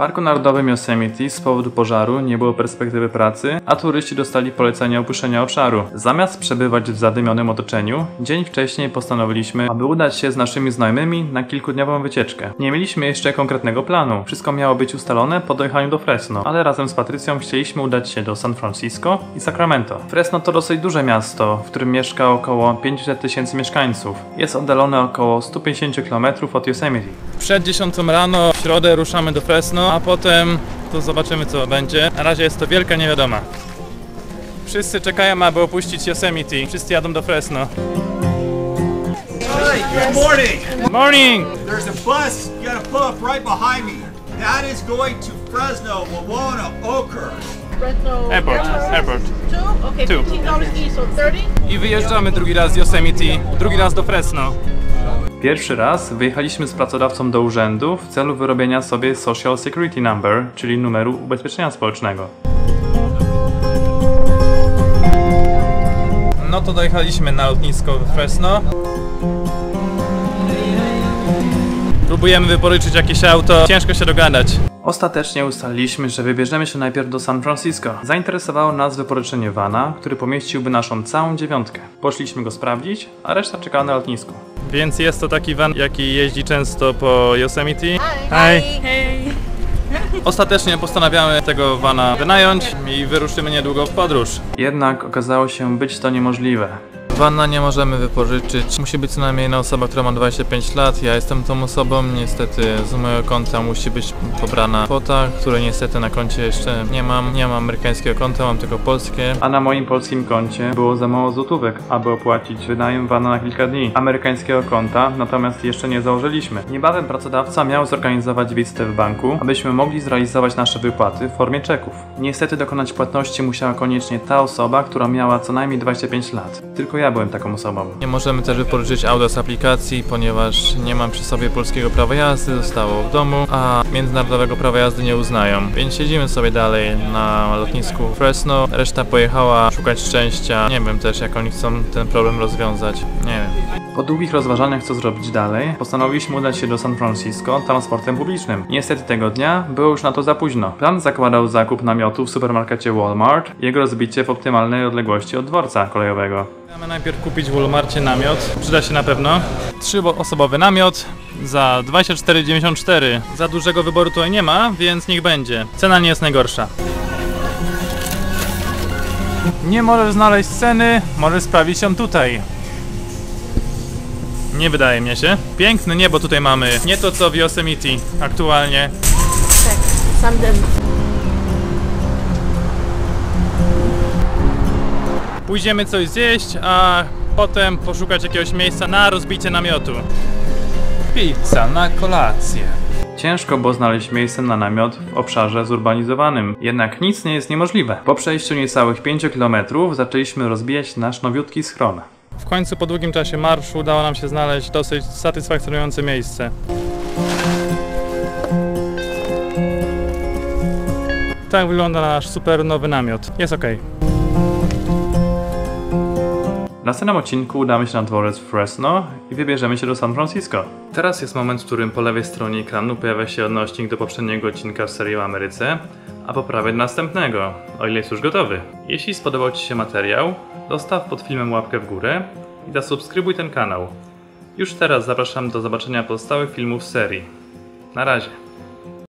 parku narodowym Yosemite z powodu pożaru nie było perspektywy pracy, a turyści dostali polecenie opuszczenia obszaru. Zamiast przebywać w zadymionym otoczeniu, dzień wcześniej postanowiliśmy, aby udać się z naszymi znajomymi na kilkudniową wycieczkę. Nie mieliśmy jeszcze konkretnego planu. Wszystko miało być ustalone po dojechaniu do Fresno, ale razem z Patrycją chcieliśmy udać się do San Francisco i Sacramento. Fresno to dosyć duże miasto, w którym mieszka około 500 000 mieszkańców. Jest oddalone około 150 km od Yosemite. Przed 10 rano w środę ruszamy do Fresno, a potem to zobaczymy, co będzie. Na razie jest to wielka niewiadoma. Wszyscy czekają, aby opuścić Yosemite. Wszyscy jadą do Fresno. Good morning. Good morning! There's a bus. You gotta pull up right behind me. That is going to Fresno, Wawona, Oker. Fresno Airport. Two? Okay, Two. $15 each, so 30? I wyjeżdżamy drugi raz z Yosemite, drugi raz do Fresno. Pierwszy raz wyjechaliśmy z pracodawcą do urzędu w celu wyrobienia sobie Social Security Number, czyli numeru ubezpieczenia społecznego. No to dojechaliśmy na lotnisko w Fresno. Próbujemy wypożyczyć jakieś auto, ciężko się dogadać. Ostatecznie ustaliliśmy, że wybierzemy się najpierw do San Francisco. Zainteresowało nas wypożyczenie vana, który pomieściłby naszą całą dziewiątkę. Poszliśmy go sprawdzić, a reszta czekała na lotnisku. Więc jest to taki van, jaki jeździ często po Yosemite. Hi. Ostatecznie postanawiamy tego vana wynająć i wyruszymy niedługo w podróż. Jednak okazało się być to niemożliwe. Vana nie możemy wypożyczyć. Musi być co najmniej jedna osoba, która ma 25 lat. Ja jestem tą osobą. Niestety z mojego konta musi być pobrana kwota, której niestety na koncie jeszcze nie mam. Nie mam amerykańskiego konta, mam tylko polskie. A na moim polskim koncie było za mało złotówek, aby opłacić wynajem vana na kilka dni. Amerykańskiego konta natomiast jeszcze nie założyliśmy. Niebawem pracodawca miał zorganizować wizytę w banku, abyśmy mogli zrealizować nasze wypłaty w formie czeków. Niestety dokonać płatności musiała koniecznie ta osoba, która miała co najmniej 25 lat. Tylko ja byłem taką osobą. Nie możemy też wypożyczyć auta z aplikacji, ponieważ nie mam przy sobie polskiego prawa jazdy, zostało w domu, a międzynarodowego prawa jazdy nie uznają. Więc siedzimy sobie dalej na lotnisku Fresno, reszta pojechała szukać szczęścia. Nie wiem też, jak oni chcą ten problem rozwiązać. Nie wiem. Po długich rozważaniach, co zrobić dalej, postanowiliśmy udać się do San Francisco transportem publicznym. Niestety tego dnia było już na to za późno. Plan zakładał zakup namiotu w supermarkecie Walmart i jego rozbicie w optymalnej odległości od dworca kolejowego. Chcemy najpierw kupić w Walmarcie namiot, przyda się na pewno. 3-osobowy namiot za $24,94. Za dużego wyboru tutaj nie ma, więc niech będzie. Cena nie jest najgorsza. Nie możesz znaleźć ceny, możesz sprawdzić ją tutaj. Nie wydaje mi się. Piękne niebo tutaj mamy. Nie to co w Yosemite aktualnie. Tak, sam dym. Pójdziemy coś zjeść, a potem poszukać jakiegoś miejsca na rozbicie namiotu. Pizza na kolację. Ciężko było znaleźć miejsce na namiot w obszarze zurbanizowanym, jednak nic nie jest niemożliwe. Po przejściu niecałych 5 km zaczęliśmy rozbijać nasz nowiutki schron. W końcu po długim czasie marszu udało nam się znaleźć dosyć satysfakcjonujące miejsce. Tak wygląda nasz super nowy namiot. Jest ok. W następnym odcinku udamy się na dworzec w Fresno i wybierzemy się do San Francisco. Teraz jest moment, w którym po lewej stronie ekranu pojawia się odnośnik do poprzedniego odcinka w serii o Ameryce, a po prawej do następnego, o ile jest już gotowy. Jeśli spodobał Ci się materiał, zostaw pod filmem łapkę w górę i zasubskrybuj ten kanał. Już teraz zapraszam do zobaczenia pozostałych filmów z serii. Na razie.